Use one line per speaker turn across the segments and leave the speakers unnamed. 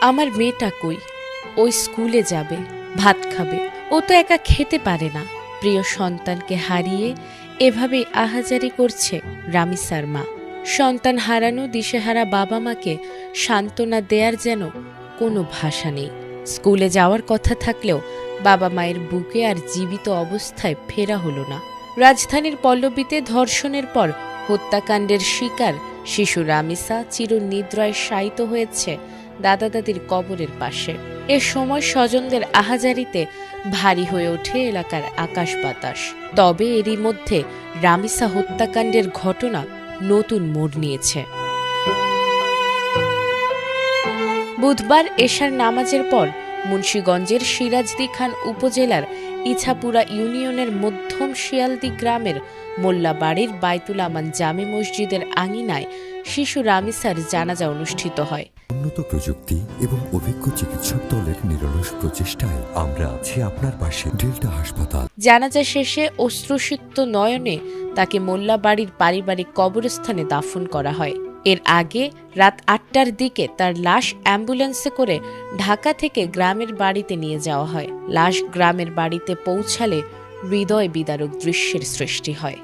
আমার মেয়েটা কই? ওই স্কুলে যাবে, ভাত খাবে, ও তো একা খেতে পারে না। প্রিয় সন্তানকে হারিয়ে এভাবেই আহাজারি করছে রামিসার মা। সন্তান হারানো দিশেহারা বাবা মাকে সান্ত্বনা দেয়ার যেন কোনো ভাষা নেই। স্কুলে যাওয়ার কথা থাকলেও বাবা মায়ের বুকে আর জীবিত অবস্থায় ফেরা হলো না। রাজধানীর পল্লবীতে ধর্ষণের পর হত্যাকাণ্ডের শিকার শিশু রামিসা চিরনিদ্রায় শায়িত হয়েছে দাদা দাদির কবরের পাশে। এ সময় স্বজনদের আহাজারিতে ভারী হয়ে ওঠে এলাকার আকাশ বাতাস। তবে এরই মধ্যে রামিসা হত্যাকাণ্ডের ঘটনা নতুন মোড় নিয়েছে। বুধবার এশার নামাজের পর মুন্সিগঞ্জের সিরাজদি খান উপজেলার ইছাপুরা ইউনিয়নের মধ্যম শিয়ালদি গ্রামের মোল্লাবাড়ির বাইতুল আমান জামে মসজিদের আঙিনায় শিশু রামিসার জানাজা অনুষ্ঠিত হয়।
উন্নত প্রযুক্তি এবং অভিজ্ঞ চিকিৎসক দলের নিরলস প্রচেষ্টায় আমরা আছি আপনার পাশে। ডেল্টা হাসপাতাল।
জানাজা শেষে অশ্রুসিক্ত নয়নে তাকে মোল্লাবাড়ির পারিবারিক কবরস্থানে দাফন করা হয়। এর আগে রাত ৮টার দিকে তার লাশ অ্যাম্বুলেন্সে করে ঢাকা থেকে গ্রামের বাড়িতে নিয়ে যাওয়া হয়। লাশ গ্রামের বাড়িতে পৌঁছালে হৃদয় বিদারক দৃশ্যের সৃষ্টি হয়।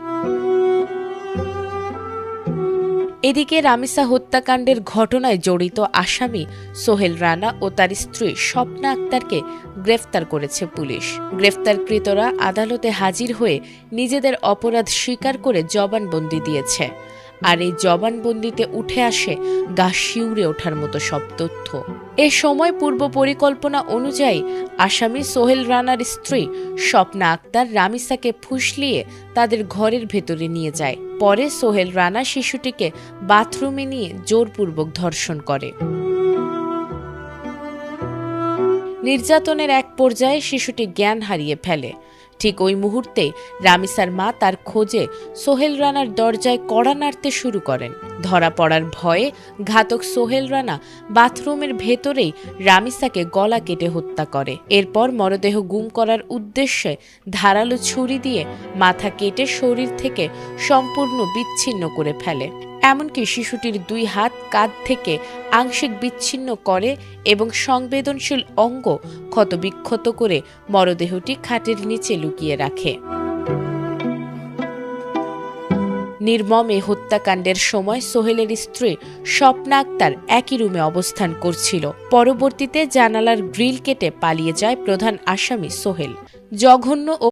এদিকে রামিসা হত্যাকাণ্ডের ঘটনায় জড়িত আসামি সোহেল রানা ও তার স্ত্রী স্বপ্না আক্তারকে গ্রেফতার করেছে পুলিশ। গ্রেফতারকৃতরা আদালতে হাজির হয়ে নিজেদের অপরাধ স্বীকার করে জবানবন্দি দিয়েছে। আর এই জবানবন্দিতে উঠে আসে গা শিউরে ওঠার মতো সব তথ্য। এ সময় পূর্ব পরিকল্পনা অনুযায়ী আসামি সোহেল রানার স্ত্রী স্বপ্না আক্তার রামিসাকে ফুসলিয়ে তাদের ঘরের ভেতরে নিয়ে যায়। পরে সোহেল রানা শিশুটিকে বাথরুমে নিয়ে জোরপূর্বক ধর্ষণ করে। নির্যাতনের এক পর্যায়ে শিশুটি জ্ঞান হারিয়ে ফেলে। ঠিক ওই মুহূর্তে রামিসার মা তার খোঁজে সোহেল রানার দরজায় কড়া নাড়তে শুরু করেন। ধরা পড়ার ভয়ে ঘাতক সোহেল রানা বাথরুমের ভেতরেই রামিসাকে গলা কেটে হত্যা করে। এরপর মরদেহ গুম করার উদ্দেশ্যে ধারালো ছুরি দিয়ে মাথা কেটে শরীর থেকে সম্পূর্ণ বিচ্ছিন্ন করে ফেলে। এমনকি শিশুটির 2 হাত কাঁধ থেকে আংশিক বিচ্ছিন্ন করে এবং সংবেদনশীল অঙ্গ ক্ষতবিক্ষত করে মরদেহটি খাটের নিচে লুকিয়ে রাখে। নির্মম এ হত্যাকাণ্ডের সময় সোহেলের স্ত্রী স্বপ্না আক্তার একই রুমে অবস্থান করছিল। পরবর্তীতে জানালার গ্রিল কেটে পালিয়ে যায় প্রধান আসামি সোহেল। জঘন্য ও